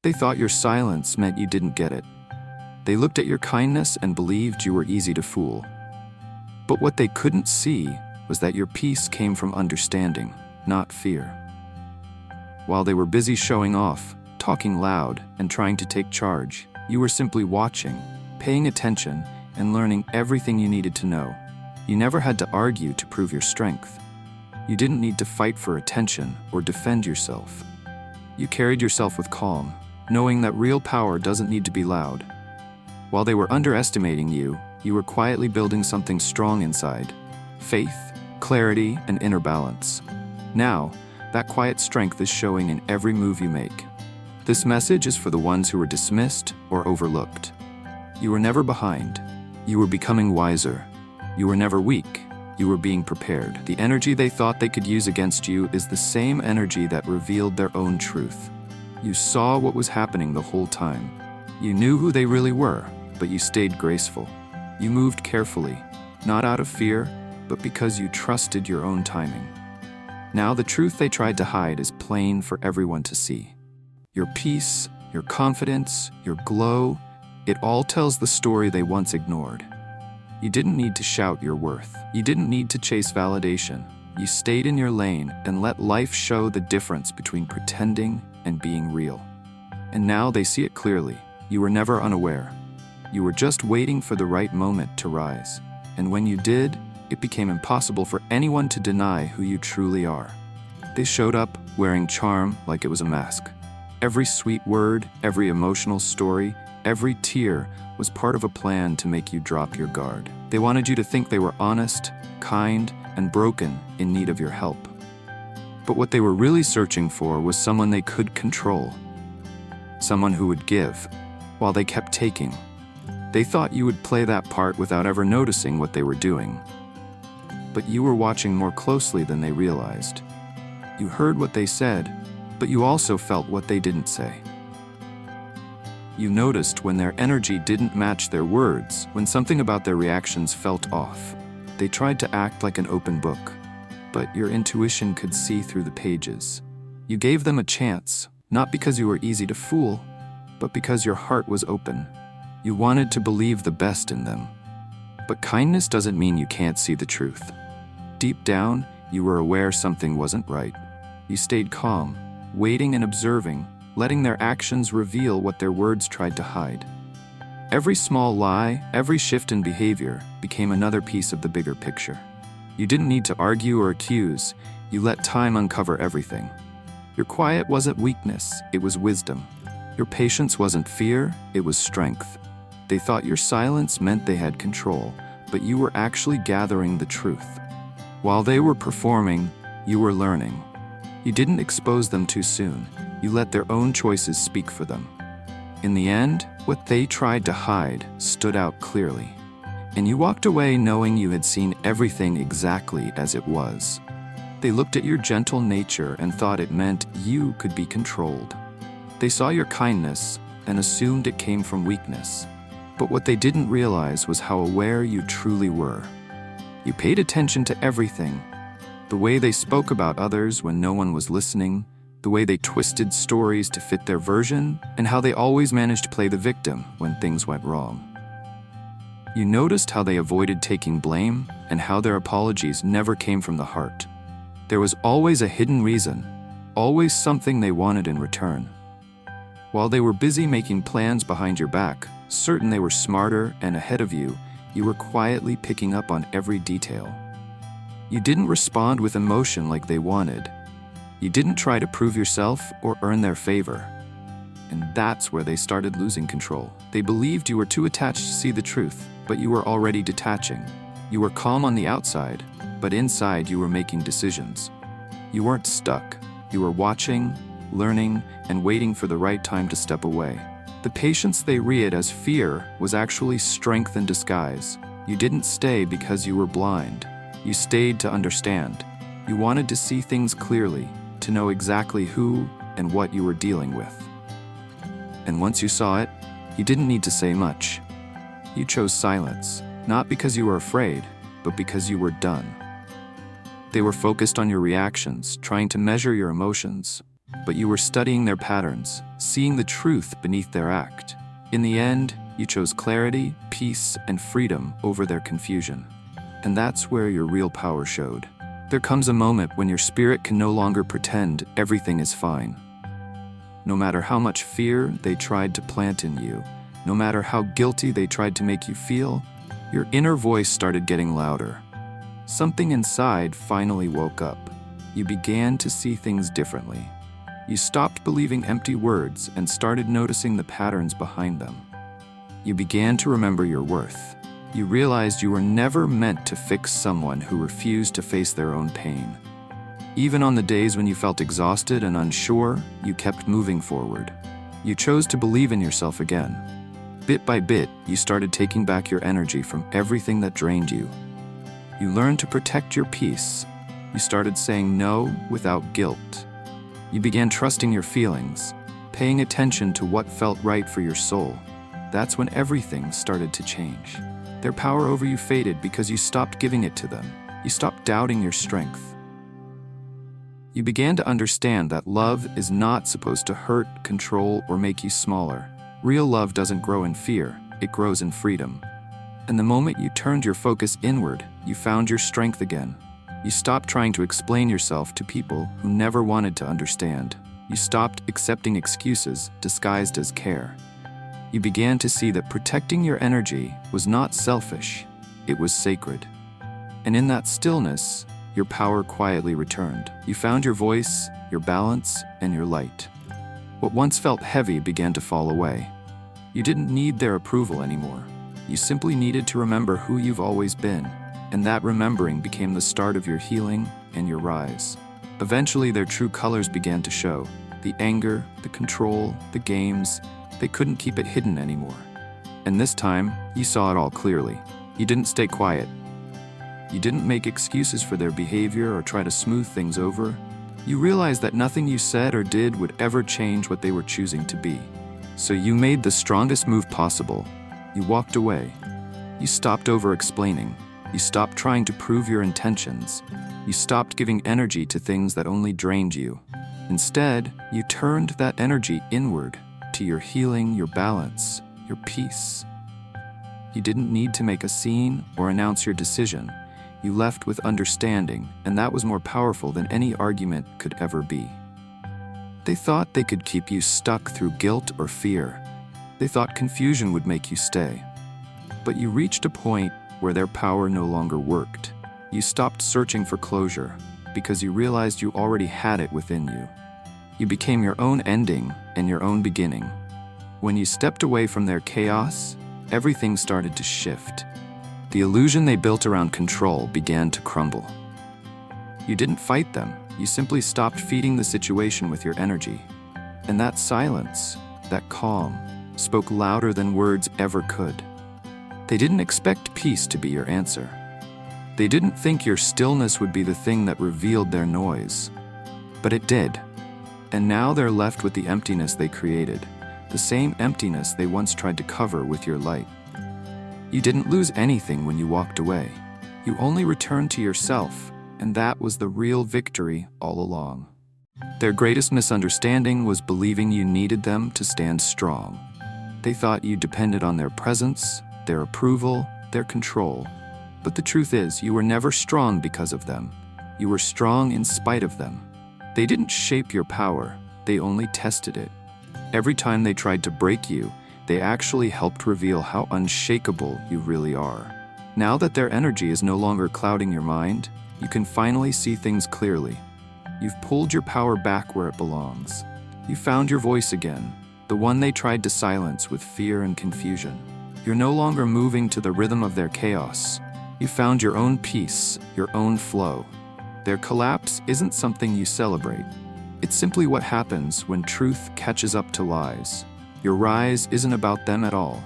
They thought your silence meant you didn't get it. They looked at your kindness and believed you were easy to fool. But what they couldn't see was that your peace came from understanding, not fear. While they were busy showing off, talking loud, and trying to take charge, you were simply watching, paying attention, and learning everything you needed to know. You never had to argue to prove your strength. You didn't need to fight for attention or defend yourself. You carried yourself with calm, knowing that real power doesn't need to be loud. While they were underestimating you, you were quietly building something strong inside: faith, clarity, and inner balance. Now, that quiet strength is showing in every move you make. This message is for the ones who were dismissed or overlooked. You were never behind. You were becoming wiser. You were never weak. You were being prepared. The energy they thought they could use against you is the same energy that revealed their own truth. You saw what was happening the whole time. You knew who they really were, but you stayed graceful. You moved carefully, not out of fear, but because you trusted your own timing. Now the truth they tried to hide is plain for everyone to see. Your peace, your confidence, your glow, it all tells the story they once ignored. You didn't need to shout your worth. You didn't need to chase validation. You stayed in your lane and let life show the difference between pretending and being real. And now they see it clearly. You were never unaware. You were just waiting for the right moment to rise. And when you did, it became impossible for anyone to deny who you truly are. They showed up wearing charm like it was a mask. Every sweet word, every emotional story, every tear was part of a plan to make you drop your guard. They wanted you to think they were honest, kind, and broken, in need of your help. But what they were really searching for was someone they could control. Someone who would give, while they kept taking. They thought you would play that part without ever noticing what they were doing. But you were watching more closely than they realized. You heard what they said, but you also felt what they didn't say. You noticed when their energy didn't match their words, when something about their reactions felt off. They tried to act like an open book, but your intuition could see through the pages. You gave them a chance, not because you were easy to fool, but because your heart was open. You wanted to believe the best in them. But kindness doesn't mean you can't see the truth. Deep down, you were aware something wasn't right. You stayed calm, waiting and observing, letting their actions reveal what their words tried to hide. Every small lie, every shift in behavior, became another piece of the bigger picture. You didn't need to argue or accuse. You let time uncover everything. Your quiet wasn't weakness, it was wisdom. Your patience wasn't fear, it was strength. They thought your silence meant they had control, but you were actually gathering the truth. While they were performing, you were learning. You didn't expose them too soon. You let their own choices speak for them. In the end, what they tried to hide stood out clearly. And you walked away knowing you had seen everything exactly as it was. They looked at your gentle nature and thought it meant you could be controlled. They saw your kindness and assumed it came from weakness. But what they didn't realize was how aware you truly were. You paid attention to everything. The way they spoke about others when no one was listening, the way they twisted stories to fit their version, and how they always managed to play the victim when things went wrong. You noticed how they avoided taking blame and how their apologies never came from the heart. There was always a hidden reason, always something they wanted in return. While they were busy making plans behind your back, certain they were smarter and ahead of you, you were quietly picking up on every detail. You didn't respond with emotion like they wanted. You didn't try to prove yourself or earn their favor. And that's where they started losing control. They believed you were too attached to see the truth, but you were already detaching. You were calm on the outside, but inside you were making decisions. You weren't stuck. You were watching, learning, and waiting for the right time to step away. The patience they read as fear was actually strength in disguise. You didn't stay because you were blind. You stayed to understand. You wanted to see things clearly, to know exactly who and what you were dealing with. And once you saw it, you didn't need to say much. You chose silence, not because you were afraid, but because you were done. They were focused on your reactions, trying to measure your emotions, But you were studying their patterns, seeing the truth beneath their act. In the end, you chose clarity, peace, and freedom over their confusion. And that's where your real power showed. There comes a moment when your spirit can no longer pretend everything is fine. No matter how much fear they tried to plant in you, no matter how guilty they tried to make you feel, your inner voice started getting louder. Something inside finally woke up. You began to see things differently. You stopped believing empty words and started noticing the patterns behind them. You began to remember your worth. You realized you were never meant to fix someone who refused to face their own pain. Even on the days when you felt exhausted and unsure, you kept moving forward. You chose to believe in yourself again. Bit by bit, you started taking back your energy from everything that drained you. You learned to protect your peace. You started saying no without guilt. You began trusting your feelings, paying attention to what felt right for your soul. That's when everything started to change. Their power over you faded because you stopped giving it to them. You stopped doubting your strength. You began to understand that love is not supposed to hurt, control, or make you smaller. Real love doesn't grow in fear, it grows in freedom. And the moment you turned your focus inward, you found your strength again. You stopped trying to explain yourself to people who never wanted to understand. You stopped accepting excuses disguised as care. You began to see that protecting your energy was not selfish, it was sacred. And in that stillness, your power quietly returned. You found your voice, your balance, and your light. What once felt heavy began to fall away. You didn't need their approval anymore. You simply needed to remember who you've always been, and that remembering became the start of your healing and your rise. Eventually, their true colors began to show. The anger, the control, the games, they couldn't keep it hidden anymore. And this time, you saw it all clearly. You didn't stay quiet. You didn't make excuses for their behavior or try to smooth things over. You realized that nothing you said or did would ever change what they were choosing to be. So you made the strongest move possible. You walked away. You stopped over-explaining. You stopped trying to prove your intentions. You stopped giving energy to things that only drained you. Instead, you turned that energy inward to your healing, your balance, your peace. You didn't need to make a scene or announce your decision. You left with understanding, and that was more powerful than any argument could ever be. They thought they could keep you stuck through guilt or fear. They thought confusion would make you stay. But you reached a point where their power no longer worked. You stopped searching for closure because you realized you already had it within you. You became your own ending and your own beginning. When you stepped away from their chaos, everything started to shift. The illusion they built around control began to crumble. You didn't fight them. You simply stopped feeding the situation with your energy. And that silence, that calm, spoke louder than words ever could. They didn't expect peace to be your answer. They didn't think your stillness would be the thing that revealed their noise. But it did. And now they're left with the emptiness they created, the same emptiness they once tried to cover with your light. You didn't lose anything when you walked away. You only returned to yourself, and that was the real victory all along. Their greatest misunderstanding was believing you needed them to stand strong. They thought you depended on their presence, their approval, their control. But the truth is, you were never strong because of them. You were strong in spite of them. They didn't shape your power, they only tested it. Every time they tried to break you, they actually helped reveal how unshakable you really are. Now that their energy is no longer clouding your mind, you can finally see things clearly. You've pulled your power back where it belongs. You found your voice again, the one they tried to silence with fear and confusion. You're no longer moving to the rhythm of their chaos. You found your own peace, your own flow. Their collapse isn't something you celebrate. It's simply what happens when truth catches up to lies. Your rise isn't about them at all.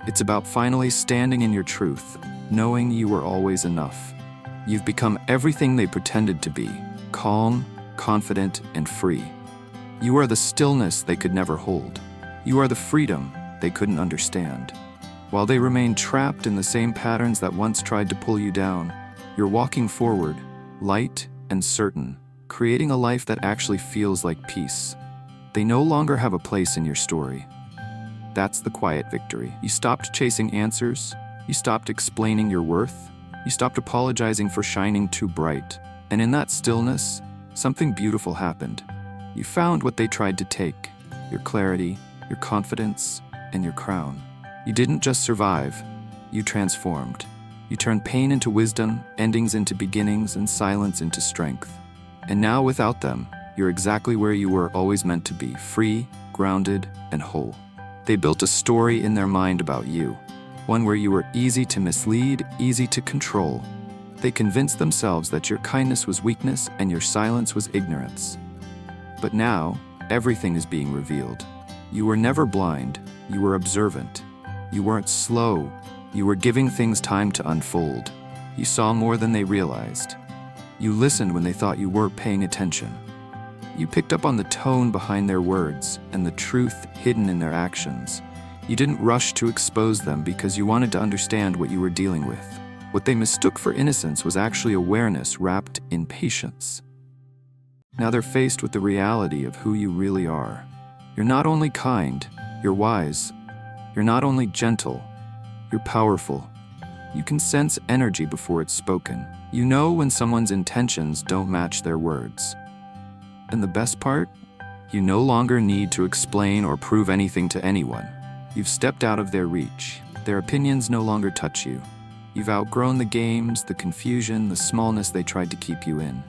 It's about finally standing in your truth, knowing you were always enough. You've become everything they pretended to be, calm, confident, and free. You are the stillness they could never hold. You are the freedom they couldn't understand. While they remain trapped in the same patterns that once tried to pull you down, you're walking forward, light and certain, creating a life that actually feels like peace. They no longer have a place in your story. That's the quiet victory. You stopped chasing answers. You stopped explaining your worth. You stopped apologizing for shining too bright. And in that stillness, something beautiful happened. You found what they tried to take: your clarity, your confidence, and your crown. You didn't just survive, you transformed. You turned pain into wisdom, endings into beginnings, and silence into strength. And now, without them, you're exactly where you were always meant to be: free, grounded, and whole. They built a story in their mind about you, one where you were easy to mislead, easy to control. They convinced themselves that your kindness was weakness and your silence was ignorance. But now, everything is being revealed. You were never blind, you were observant. You weren't slow, you were giving things time to unfold. You saw more than they realized. You listened when they thought you weren't paying attention. You picked up on the tone behind their words and the truth hidden in their actions. You didn't rush to expose them because you wanted to understand what you were dealing with. What they mistook for innocence was actually awareness wrapped in patience. Now they're faced with the reality of who you really are. You're not only kind, you're wise. You're not only gentle, you're powerful. You can sense energy before it's spoken. You know when someone's intentions don't match their words. And the best part? You no longer need to explain or prove anything to anyone. You've stepped out of their reach. Their opinions no longer touch you. You've outgrown the games, the confusion, the smallness they tried to keep you in.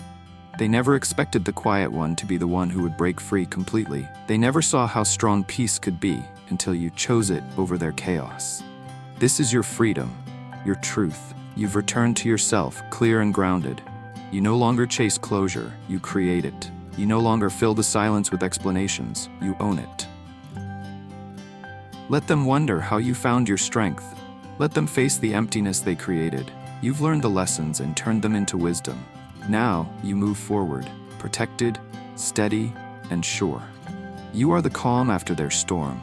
They never expected the quiet one to be the one who would break free completely. They never saw how strong peace could be until you chose it over their chaos. This is your freedom, your truth. You've returned to yourself, clear and grounded. You no longer chase closure, you create it. You no longer fill the silence with explanations, you own it. Let them wonder how you found your strength. Let them face the emptiness they created. You've learned the lessons and turned them into wisdom. Now you move forward, protected, steady, and sure. You are the calm after their storm,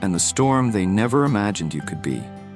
and the storm they never imagined you could be.